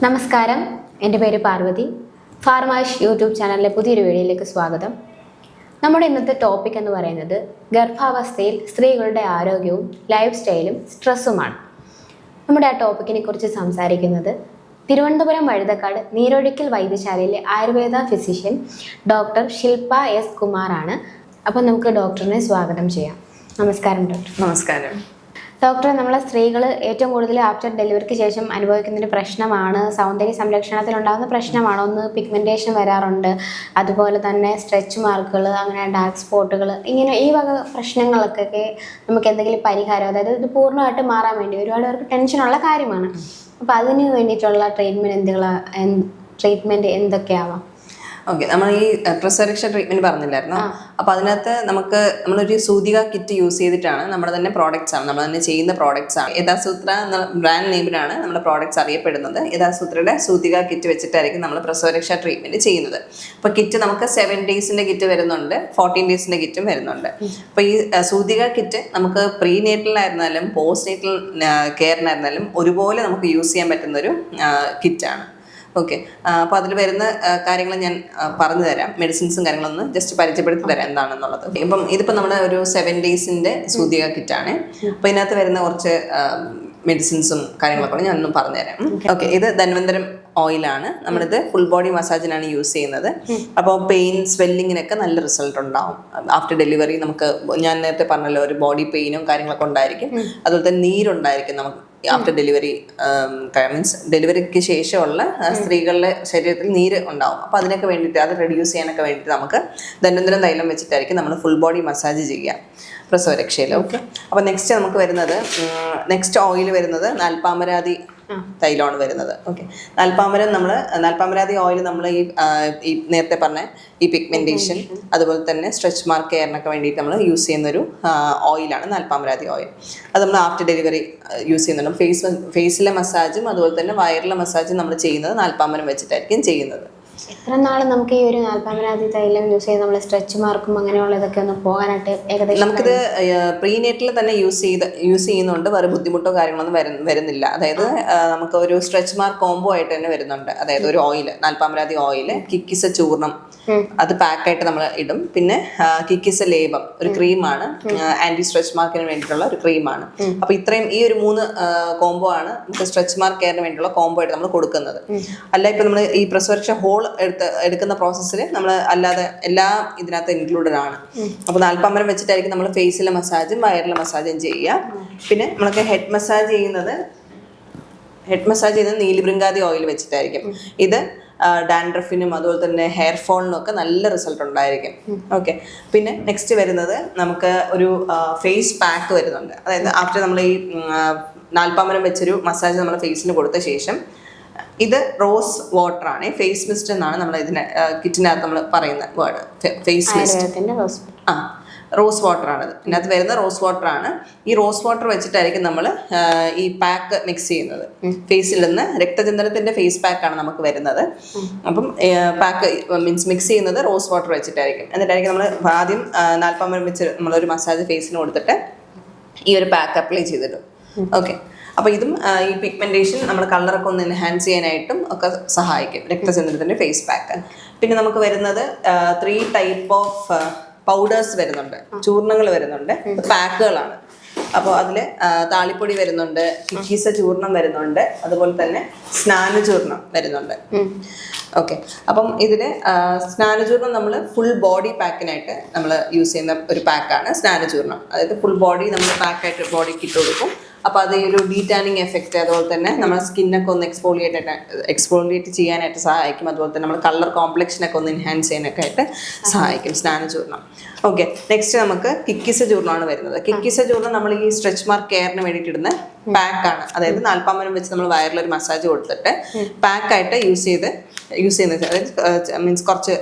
നമസ്കാരം, എൻ്റെ പേര് പാർവതി. ഫാർമാഷ് യൂട്യൂബ് ചാനലിലെ പുതിയൊരു വീഡിയോയിലേക്ക് സ്വാഗതം. നമ്മുടെ ഇന്നത്തെ ടോപ്പിക് എന്ന് പറയുന്നത് ഗർഭാവസ്ഥയിൽ സ്ത്രീകളുടെ ആരോഗ്യവും ലൈഫ് സ്റ്റൈലും സ്ട്രെസ്സുമാണ്. നമ്മുടെ ആ ടോപ്പിക്കിനെ കുറിച്ച് സംസാരിക്കുന്നത് തിരുവനന്തപുരം വഴുതക്കാട് നീരൊഴുക്കൽ വൈദ്യശാലയിലെ ആയുർവേദ ഫിസിഷ്യൻ ഡോക്ടർ ശില്പ എസ് കുമാറാണ്. അപ്പോൾ നമുക്ക് ഡോക്ടറിനെ സ്വാഗതം ചെയ്യാം. നമസ്കാരം ഡോക്ടർ. നമസ്കാരം ഡോക്ടറെ, നമ്മളെ സ്ത്രീകൾ ഏറ്റവും കൂടുതൽ ആഫ്റ്റർ ഡെലിവറിക്ക് ശേഷം അനുഭവിക്കുന്നൊരു പ്രശ്നമാണ് സൗന്ദര്യ സംരക്ഷണത്തിലുണ്ടാകുന്ന പ്രശ്നമാണ്. ഒന്ന് പിഗ്മെൻറ്റേഷൻ വരാറുണ്ട്, അതുപോലെ തന്നെ സ്ട്രെച്ച് മാർക്കുകൾ, അങ്ങനെ ഡാർക്ക് സ്പോട്ടുകൾ, ഇങ്ങനെ ഈ വക പ്രശ്നങ്ങൾക്കൊക്കെ നമുക്ക് എന്തെങ്കിലും പരിഹാരം, അതായത് ഇത് പൂർണ്ണമായിട്ട് മാറാൻ വേണ്ടി ഒരുപാട് പേർക്ക് ടെൻഷനുള്ള കാര്യമാണ്. അപ്പോൾ അതിന് വേണ്ടിയിട്ടുള്ള ട്രീറ്റ്മെൻറ്റ് എന്തൊക്കെയാവാം? ഓക്കെ, നമ്മൾ ഈ പ്രസവരക്ഷ ട്രീറ്റ്മെന്റ് പറഞ്ഞില്ലായിരുന്നു. അപ്പോൾ അതിനകത്ത് നമ്മളൊരു സൂതിക കിറ്റ് യൂസ് ചെയ്തിട്ടാണ് നമ്മുടെ തന്നെ പ്രോഡക്റ്റ്സ് ആണ്, നമ്മൾ തന്നെ ചെയ്യുന്ന പ്രോഡക്റ്റ്സ് ആണ്. യഥാസൂത്ര എന്ന ബ്രാൻഡ് നെയിമിലാണ് നമ്മുടെ പ്രോഡക്റ്റ്സ് അറിയപ്പെടുന്നത്. യഥാസൂത്രയുടെ സൂതിക കിറ്റ് വെച്ചിട്ടായിരിക്കും നമ്മൾ പ്രസവരക്ഷ ട്രീറ്റ്മെന്റ് ചെയ്യുന്നത്. അപ്പോൾ കിറ്റ് നമുക്ക് 7 ഡേയ്സിന്റെ കിറ്റ് വരുന്നുണ്ട്, 14 ഡേയ്സിന്റെ കിറ്റും വരുന്നുണ്ട്. അപ്പോൾ ഈ സൂതിക കിറ്റ് നമുക്ക് പ്രീ നേറ്റലിനായിരുന്നാലും പോസ്റ്റ് നേറ്റൽ കെയറിനായിരുന്നാലും ഒരുപോലെ നമുക്ക് യൂസ് ചെയ്യാൻ പറ്റുന്നൊരു കിറ്റാണ്. ഓക്കെ, അപ്പോൾ അതിൽ വരുന്ന കാര്യങ്ങൾ ഞാൻ പറഞ്ഞു തരാം. മെഡിസിൻസും കാര്യങ്ങളൊന്ന് ജസ്റ്റ് പരിചയപ്പെടുത്തി തരാം എന്താണെന്നുള്ളത്. ഇപ്പം ഇതിപ്പോൾ നമ്മുടെ ഒരു 7 ഡേയ്സിൻ്റെ സൂതിക കിറ്റാണ്. അപ്പോൾ ഇതിനകത്ത് വരുന്ന കുറച്ച് മെഡിസിൻസും കാര്യങ്ങളൊക്കെ ഞാനൊന്നും പറഞ്ഞുതരാം. ഓക്കെ, ഇത് ധന്വന്തരം ഓയിലാണ്. നമ്മളിത് ഫുൾ ബോഡി മസാജിനാണ് യൂസ് ചെയ്യുന്നത്. അപ്പോൾ പെയിൻ സ്വെല്ലിങ്ങിനൊക്കെ നല്ല റിസൾട്ട് ഉണ്ടാവും. ആഫ്റ്റർ ഡെലിവറി നമുക്ക്, ഞാൻ നേരത്തെ പറഞ്ഞല്ലോ, ഒരു ബോഡി പെയിനും കാര്യങ്ങളൊക്കെ ഉണ്ടായിരിക്കും. അതുപോലെ തന്നെ നീരുണ്ടായിരിക്കും നമുക്ക് ആഫ്റ്റർ ഡെലിവറി. മീൻസ് ഡെലിവറിക്ക് ശേഷമുള്ള സ്ത്രീകളുടെ ശരീരത്തിൽ നീര് ഉണ്ടാവും. അപ്പോൾ അതിനൊക്കെ വേണ്ടിയിട്ട്, അത് റെഡ്യൂസ് ചെയ്യാനൊക്കെ വേണ്ടിയിട്ട് നമുക്ക് ധന്വന്തരം തൈലം വെച്ചിട്ടായിരിക്കും നമ്മൾ ഫുൾ ബോഡി മസാജ് ചെയ്യുക പ്രസവരക്ഷയിൽ. ഓക്കെ, അപ്പോൾ നെക്സ്റ്റ് ഓയിൽ വരുന്നത് നാൽപ്പാമരാതി തൈലമാണ് വരുന്നത്. ഓക്കെ, നാൽപ്പാമരാതി ഓയിൽ നമ്മൾ ഈ നേരത്തെ പറഞ്ഞ ഈ പിഗ്മെന്റേഷൻ, അതുപോലെ തന്നെ സ്ട്രെച്ച് മാർക്ക് കെയറിനൊക്കെ വേണ്ടിയിട്ട് നമ്മൾ യൂസ് ചെയ്യുന്നൊരു ഓയിലാണ് നാൽപ്പാമരാതി ഓയിൽ. അത് നമ്മൾ ആഫ്റ്റർ ഡെലിവറി യൂസ് ചെയ്യുന്നുണ്ട്. ഫേസിലെ മസാജും അതുപോലെ തന്നെ വയറിലെ മസാജും നമ്മൾ ചെയ്യുന്നത് നാൽപ്പാമരം വെച്ചിട്ടായിരിക്കും ചെയ്യുന്നത്. എത്ര നാൾ നമുക്ക് ഈ ഒരു നാൽപ്പാമരാതി തൈലം യൂസ് ചെയ്ത് നമ്മൾ സ്ട്രെച്ച് മാർക്കും അങ്ങനെയുള്ള ഇതൊക്കെ ഒന്ന് പോകാനായിട്ട് ഏകദേശം? നമുക്കിത് പ്രീനേറ്റിൽ തന്നെ യൂസ് ചെയ്യുന്നുണ്ട്. വേറെ ബുദ്ധിമുട്ടോ കാര്യങ്ങളൊന്നും വരുന്നില്ല. അതായത് നമുക്ക് ഒരു സ്ട്രെച്ച് മാർക്ക് കോംബോ ആയിട്ട് തന്നെ വരുന്നുണ്ട്. അതായത് ഒരു ഓയിൽ, നാൽപ്പാമരാതി ഓയിൽ, കിക്കിസ ചൂർണം, അത് പാക്കായിട്ട് നമ്മൾ ഇടും. പിന്നെ കിക്കിസ ലേപം, ഒരു ക്രീമാണ്, ആന്റി സ്ട്രെച്ച് മാർക്കിന് വേണ്ടിയിട്ടുള്ള ഒരു ക്രീമാണ്. അപ്പൊ ഇത്രയും ഈ ഒരു 3 കോംബോ ആണ് നമുക്ക് സ്ട്രെച്ച് മാർക്ക് കെയറിന് വേണ്ടിയിട്ടുള്ള കോംബോ ആയിട്ട് നമ്മൾ കൊടുക്കുന്നത്. അല്ല, ഇപ്പൊ നമ്മൾ ഈ പ്രസവരക്ഷ ഹോൾ എടുക്കുന്ന പ്രോസസ്സിൽ നമ്മൾ അല്ലാതെ എല്ലാം ഇതിനകത്ത് ഇൻക്ലൂഡഡ് ആണ്. അപ്പോൾ നാൽപ്പാമരം വെച്ചിട്ടായിരിക്കും നമ്മൾ ഫേസിലെ മസാജും വയറിലെ മസാജും ചെയ്യുക. പിന്നെ നമുക്ക് ഹെഡ് മസാജ് ചെയ്യുന്നത് നീലിബൃങ്കാതി ഓയിൽ വെച്ചിട്ടായിരിക്കും. ഇത് ഡാൻഡ്രഫിനും അതുപോലെ തന്നെ ഹെയർ ഫോളിനും ഒക്കെ നല്ല റിസൾട്ട് ഉണ്ടായിരിക്കും. ഓക്കെ, പിന്നെ നെക്സ്റ്റ് വരുന്നത് നമുക്ക് ഒരു ഫേസ് പാക്ക് വരുന്നുണ്ട്. അതായത് ആഫ്റ്റർ നമ്മൾ ഈ നാൽപ്പാമരം വെച്ചൊരു മസാജ് നമ്മൾ ഫേസിന് കൊടുത്ത ശേഷം, ഇത് റോസ് വാട്ടർ ആണ്, ഫേസ് മിസ്റ്റ് എന്നാണ് നമ്മൾ ഇതിനെ കിറ്റിനകത്ത് നമ്മൾ പറയുന്ന word. Face mist, rose water ആണ്. ഇതിനകത്ത് വരുന്ന റോസ് വാട്ടർ ആണ്. ഈ റോസ് വാട്ടർ വെച്ചിട്ടായിരിക്കും നമ്മൾ ഈ പാക്ക് മിക്സ് ചെയ്യുന്നത്. ഫേസിൽ നിന്ന് രക്തചന്ദനത്തിന്റെ ഫേസ് പാക്കാണ് നമുക്ക് വരുന്നത്. അപ്പം പാക്ക് മിക്സ് ചെയ്യുന്നത് റോസ് വാട്ടർ വെച്ചിട്ടായിരിക്കും. എന്നിട്ടായിരിക്കും നമ്മൾ ആദ്യം നാൽപ്പാമരം വെച്ച് നമ്മളൊരു മസാജ് ഫേസിന് കൊടുത്തിട്ട് ഈ ഒരു പാക്ക് അപ്ലൈ ചെയ്തിടും. ഓക്കെ, അപ്പോൾ ഇതും ഈ പിഗ്മെന്റേഷൻ നമ്മുടെ കളറൊക്കെ ഒന്ന് എൻഹാൻസ് ചെയ്യാനായിട്ടും ഒക്കെ സഹായിക്കും, രക്തചന്ദ്രത്തിന്റെ ഫേസ് പാക്ക്. പിന്നെ നമുക്ക് വരുന്നത് 3 ടൈപ്പ് ഓഫ് പൗഡേഴ്സ് വരുന്നുണ്ട്, ചൂർണങ്ങൾ വരുന്നുണ്ട്, പാക്കുകളാണ്. അപ്പോൾ അതിൽ താളിപ്പൊടി വരുന്നുണ്ട്, കിക്കീസ ചൂർണം വരുന്നുണ്ട്, അതുപോലെ തന്നെ സ്നാനചൂർണം വരുന്നുണ്ട്. ഓക്കെ, അപ്പം ഇതില് സ്നാനചൂർണം നമ്മൾ ഫുൾ ബോഡി പാക്കിനായിട്ട് നമ്മൾ യൂസ് ചെയ്യുന്ന ഒരു പാക്കാണ് സ്നാനചൂർണം. അതായത് ഫുൾ ബോഡി നമ്മൾ പാക്കായിട്ട് ബോഡിക്ക് ഇട്ട് കൊടുക്കും. അപ്പോൾ അത് ഒരു ഡീറ്റാനിങ് എഫക്റ്റ്, അതുപോലെ തന്നെ നമ്മുടെ സ്കിന്നൊക്കെ ഒന്ന് എക്സ്ഫോളിയേറ്റ് ചെയ്യാനായിട്ട് സഹായിക്കും. അതുപോലെ തന്നെ നമ്മൾ കളർ കോംപ്ലക്ഷനൊക്കെ ഒന്ന് എൻഹാൻസ് ചെയ്യാനൊക്കെ ആയിട്ട് സഹായിക്കും സ്നാനചൂർണം. ഓക്കെ, നെക്സ്റ്റ് നമുക്ക് കിക്കിസ ചൂർണ്ണമാണ് വരുന്നത്. കിക്കിസ ചൂർണ്ണം നമ്മൾ ഈ സ്ട്രെച്ച് മാർക്ക് കെയറിന് വേണ്ടിയിട്ടിടുന്ന പാക്കാണ്. അതായത് നാൽപ്പാമരം വെച്ച് നമ്മൾ വയറിലൊരു മസാജ് കൊടുത്തിട്ട് പാക്കായിട്ട് യൂസ് ചെയ്യുന്നത്. അതായത് മീൻസ് കുറച്ച്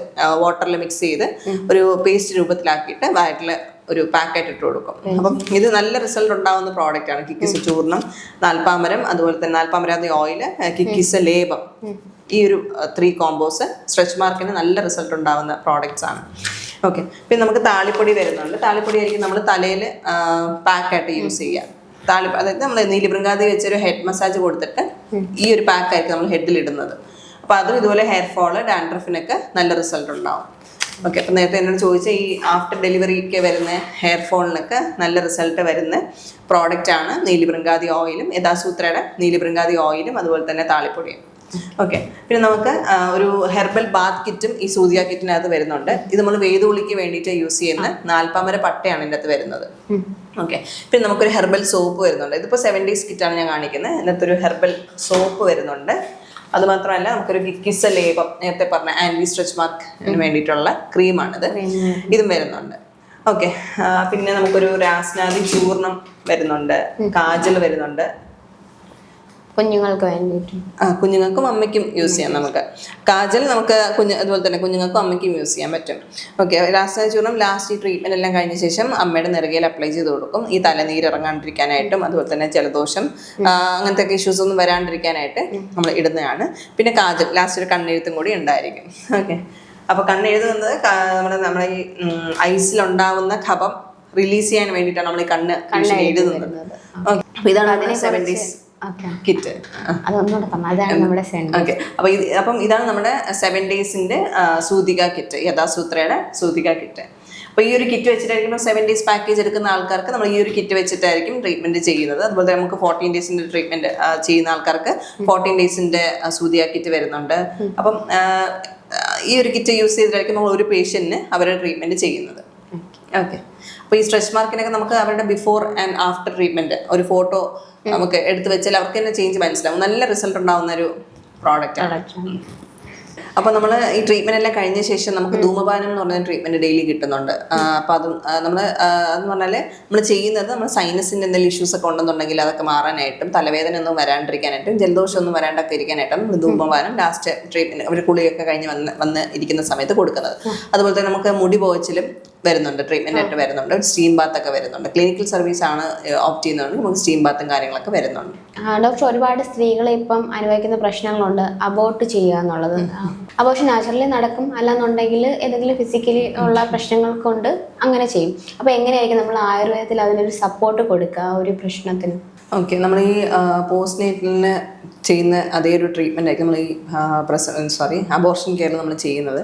വാട്ടറിൽ മിക്സ് ചെയ്ത് ഒരു പേസ്റ്റ് രൂപത്തിലാക്കിയിട്ട് വയറിൽ ഒരു പാക്കായിട്ട് ഇട്ട് കൊടുക്കും. അപ്പം ഇത് നല്ല റിസൾട്ട് ഉണ്ടാവുന്ന പ്രോഡക്റ്റ് ആണ് കിക്കിസ ചൂർണം, നാൽപ്പാമരം, അതുപോലെ തന്നെ നാൽപ്പാമരാതി ഓയില്, കിക്കിസ ലേപം. ഈ ഒരു 3 കോമ്പോസ് സ്ട്രെച്ച് മാർക്കിന് നല്ല റിസൾട്ട് ഉണ്ടാവുന്ന പ്രോഡക്റ്റ്സ് ആണ്. ഓക്കെ, പിന്നെ നമുക്ക് താളിപ്പൊടി വരുന്നുണ്ട്. താളിപ്പൊടി ആയിരിക്കും നമ്മൾ തലയിൽ പാക്കായിട്ട് യൂസ് ചെയ്യുക. അതായത് നമ്മൾ നീലിബൃങ്കാതി വെച്ചൊരു ഹെഡ് മസാജ് കൊടുത്തിട്ട് ഈ ഒരു പാക്കായിരിക്കും നമ്മൾ ഹെഡിൽ ഇടുന്നത്. അപ്പോൾ അതും ഇതുപോലെ ഹെയർ ഫോള് ഡാൻഡ്രഫിനൊക്കെ നല്ല റിസൾട്ട് ഉണ്ടാവും. ഓക്കെ, അപ്പം നേരത്തെ എന്നോട് ചോദിച്ച ഈ ആഫ്റ്റർ ഡെലിവറിക്ക് വരുന്ന ഹെയർ ഫോളിനൊക്കെ നല്ല റിസൾട്ട് വരുന്ന പ്രോഡക്റ്റാണ് നീലിഭൃംഗാദി ഓയിലും യഥാസൂത്രയുടെ നീലിഭൃംഗാദി ഓയിലും അതുപോലെ തന്നെ താളിപ്പൊടിയും. ഓക്കെ, പിന്നെ നമുക്ക് ഒരു ഹെർബൽ ബാത്ത് കിറ്റും ഈ സൂതിയ കിറ്റിനകത്ത് വരുന്നുണ്ട്. ഇത് നമ്മൾ വേദുളിക്ക് വേണ്ടിയിട്ട് യൂസ് ചെയ്യുന്ന 4 പട്ടയാണ് ഇതിൻ്റെ അകത്ത് വരുന്നത്. ഓക്കെ, പിന്നെ നമുക്കൊരു ഹെർബൽ സോപ്പ് വരുന്നുണ്ട്. ഇതിപ്പോൾ 7 days കിറ്റാണ് ഞാൻ കാണിക്കുന്നത്. ഇതിനകത്തൊരു ഹെർബൽ സോപ്പ് വരുന്നുണ്ട്. അതുമാത്രമല്ല നമുക്കൊരു കിസ്സ ലേപം, നേരത്തെ പറഞ്ഞ ആൻറ്റി സ്ട്രെച്ച് മാർക്കിന് വേണ്ടിയിട്ടുള്ള ക്രീമാണിത്, ഇതും വരുന്നുണ്ട്. ഓക്കെ, പിന്നെ നമുക്കൊരു രാസ്നാദി ചൂർണം വരുന്നുണ്ട്, കാജൽ വരുന്നുണ്ട്. കുഞ്ഞുങ്ങൾക്ക് വേണ്ടിയിട്ട് കുഞ്ഞുങ്ങൾക്കും അമ്മയ്ക്കും യൂസ് ചെയ്യാം. നമുക്ക് കാജൽ നമുക്ക് അതുപോലെ തന്നെ കുഞ്ഞുങ്ങൾക്കും അമ്മയ്ക്കും യൂസ് ചെയ്യാൻ പറ്റും. ഓക്കെ, രാസനാദി ചൂർണം ലാസ്റ്റ് ഈ ട്രീറ്റ്മെന്റ് എല്ലാം കഴിഞ്ഞ ശേഷം അമ്മയുടെ നെറുകയിൽ അപ്ലൈ ചെയ്ത് കൊടുക്കും. ഈ തലനീര് ഇറങ്ങാണ്ടിരിക്കാനായിട്ടും അതുപോലെ തന്നെ ജലദോഷം അങ്ങനത്തെ ഇഷ്യൂസ് ഒന്നും വരാണ്ടിരിക്കാനായിട്ട് നമ്മൾ ഇടുന്നതാണ്. പിന്നെ കാജൽ ലാസ്റ്റ് ഒരു കണ്ണെഴുത്തും കൂടി ഉണ്ടായിരിക്കും. ഓക്കെ, അപ്പോൾ കണ്ണെഴുതുന്നത് നമ്മുടെ ഈ ഐസിലുണ്ടാവുന്ന കഫം റിലീസ് ചെയ്യാൻ വേണ്ടിയിട്ടാണ് നമ്മൾ ഈ കണ്ണ് എഴുതുന്നത്. ഓക്കെ, അപ്പോൾ ഇതാണ് 7 days കിറ്റ്. ഓക്കെ, അപ്പം ഇതാണ് നമ്മുടെ 7 daysന്റെ സൂതിക കിറ്റ്, യഥാസൂത്രയുടെ സൂതിക കിറ്റ്. അപ്പോൾ ഈ ഒരു കിറ്റ് വെച്ചിട്ടായിരിക്കും 7 days പാക്കേജ് എടുക്കുന്ന ആൾക്കാർക്ക് നമ്മൾ ഈ ഒരു കിറ്റ് വെച്ചിട്ടായിരിക്കും ട്രീറ്റ്മെന്റ് ചെയ്യുന്നത്. അതുപോലെ തന്നെ നമുക്ക് 14 daysന്റെ ട്രീറ്റ്മെന്റ് ചെയ്യുന്ന ആൾക്കാർക്ക് 14 daysന്റെ സൂതിക കിറ്റ് വരുന്നുണ്ട്. അപ്പം ഈ ഒരു കിറ്റ് യൂസ് ചെയ്തിട്ടായിരിക്കും നമ്മൾ ഒരു പേഷ്യന്റിന് അവരുടെ ട്രീറ്റ്മെന്റ് ചെയ്യുന്നത്. ഓക്കെ, അപ്പോൾ ഈ സ്ട്രെച്ച് മാർക്കിനൊക്കെ നമുക്ക് അവരുടെ ബിഫോർ ആൻഡ് ആഫ്റ്റർ ട്രീറ്റ്മെന്റ് ഒരു ഫോട്ടോ നമുക്ക് എടുത്തു വെച്ചാൽ അവർക്ക് തന്നെ ചേഞ്ച് മനസ്സിലാവും. നല്ല റിസൾട്ട് ഉണ്ടാവുന്ന ഒരു പ്രോഡക്റ്റാണ്. അപ്പോൾ നമ്മൾ ഈ ട്രീറ്റ്മെന്റ് എല്ലാം കഴിഞ്ഞ ശേഷം നമുക്ക് ധൂമപാനം എന്ന് പറഞ്ഞ ട്രീറ്റ്മെന്റ് ഡെയിലി കിട്ടുന്നുണ്ട്. അപ്പോൾ അതും നമ്മൾ അതെന്ന് പറഞ്ഞാൽ നമ്മൾ ചെയ്യുന്നത് നമ്മൾ സൈനസിൻ്റെ എന്തെങ്കിലും ഇഷ്യൂസ് ഒക്കെ ഉണ്ടെന്നുണ്ടെങ്കിൽ അതൊക്കെ മാറാനായിട്ടും തലവേദന ഒന്നും വരാണ്ടിരിക്കാനായിട്ടും ജലദോഷം ഒന്നും വരാണ്ടൊക്കെ ഇരിക്കാനായിട്ടും നമ്മൾ ധൂമപാനം ലാസ്റ്റ് ട്രീറ്റ്മെന്റ് ഒരു കുളിയൊക്കെ കഴിഞ്ഞ് വന്ന് ഇരിക്കുന്ന സമയത്ത് കൊടുക്കുന്നത്. അതുപോലെ തന്നെ നമുക്ക് മുടി പോവച്ചിലും വരുന്നുണ്ട്, ട്രീറ്റ്മെന്റ് ആയിട്ട് വരുന്നുണ്ട്. സ്റ്റീം ബാത്ത് ഒക്കെ വരുന്നുണ്ട്. ക്ലിനിക്കൽ സർവീസ് ആണ് ഓപ്റ്റ് ചെയ്യുന്നതുകൊണ്ട് നമുക്ക് സ്റ്റീം ബാത്തും കാര്യങ്ങളൊക്കെ വരുന്നുണ്ട്. ഡോക്ടർ, ഒരുപാട് സ്ത്രീകൾ ഇപ്പം അനുഭവിക്കുന്ന പ്രശ്നങ്ങളുണ്ട് അബോർട്ട് ചെയ്യുക എന്നുള്ളത്. അബോർഷൻ നാച്ചുറലി നടക്കും, അല്ലാന്നുണ്ടെങ്കിൽ ഏതെങ്കിലും ഫിസിക്കലി ഉള്ള പ്രശ്നങ്ങൾ കൊണ്ട് അങ്ങനെ ചെയ്യും. അപ്പോൾ എങ്ങനെയായിരിക്കും നമ്മൾ ആയുർവേദത്തിൽ അതിനൊരു സപ്പോർട്ട് കൊടുക്കുക ഒരു പ്രശ്നത്തിന്? ഓക്കെ, നമ്മൾ ഈ പോസ്റ്റ്നേറ്റലിന് ചെയ്യുന്ന അതേ ഒരു ട്രീറ്റ്മെന്റ് ആയിരിക്കും നമ്മൾ ഈ അബോർഷൻ കെയറിൽ നമ്മൾ ചെയ്യുന്നത്.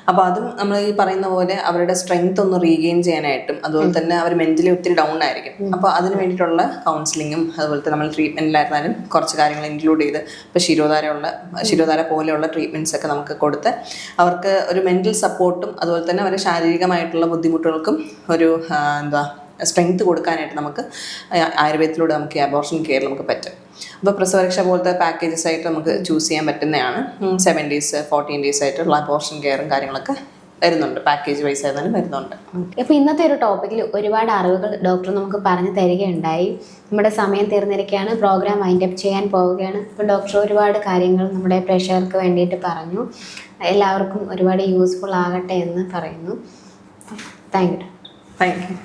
അപ്പോൾ അതും നമ്മൾ ഈ പറയുന്ന പോലെ അവരുടെ സ്ട്രെങ്ത് ഒന്ന് റീഗെയിൻ ചെയ്യാനായിട്ടും അതുപോലെ തന്നെ അവർ മെന്റലി ഒത്തിരി ഡൗൺ ആയിരിക്കും. അപ്പോൾ അതിന് വേണ്ടിയിട്ടുള്ള കൗൺസിലിങ്ങും അതുപോലെ തന്നെ നമ്മൾ ട്രീറ്റ്മെന്റിലായിരുന്നാലും കുറച്ച് കാര്യങ്ങൾ ഇൻക്ലൂഡ് ചെയ്ത് ഇപ്പോൾ ശിരോധാര പോലെയുള്ള ട്രീറ്റ്മെന്റ്സ് ഒക്കെ നമുക്ക് കൊടുത്ത് അവർക്ക് ഒരു മെന്റൽ സപ്പോർട്ടും അതുപോലെ തന്നെ അവരുടെ ശാരീരികമായിട്ടുള്ള ബുദ്ധിമുട്ടുകൾക്കും ഒരു സ്ട്രെങ്ത് കൊടുക്കാനായിട്ട് നമുക്ക് ആയുർവേദത്തിലൂടെ നമുക്ക് ഈ അബോർഷൻ കെയർ നമുക്ക് പറ്റും. അപ്പോൾ പ്രസവരക്ഷ പോലത്തെ പാക്കേജസ് ആയിട്ട് നമുക്ക് ചൂസ് ചെയ്യാൻ പറ്റുന്നതാണ്. 7 days 14 days ആയിട്ടുള്ള അബോർഷൻ കെയറും കാര്യങ്ങളൊക്കെ വരുന്നുണ്ട്, പാക്കേജ് വൈസ് ആയിരുന്നാലും വരുന്നുണ്ട്. ഇപ്പോൾ ഇന്നത്തെ ഒരു ടോപ്പിക്കിൽ ഒരുപാട് അറിവുകൾ ഡോക്ടർ നമുക്ക് പറഞ്ഞു തരികയുണ്ടായി. നമ്മുടെ സമയം തീർന്നിരിക്കുകയാണ്, പ്രോഗ്രാം വൈൻഡ് അപ്പ് ചെയ്യാൻ പോവുകയാണ്. അപ്പോൾ ഡോക്ടർ ഒരുപാട് കാര്യങ്ങൾ നമ്മുടെ പ്രേക്ഷകർക്ക് വേണ്ടിയിട്ട് പറഞ്ഞു. എല്ലാവർക്കും ഒരുപാട് യൂസ്ഫുൾ ആകട്ടെ എന്ന് പറയുന്നു. Thank you.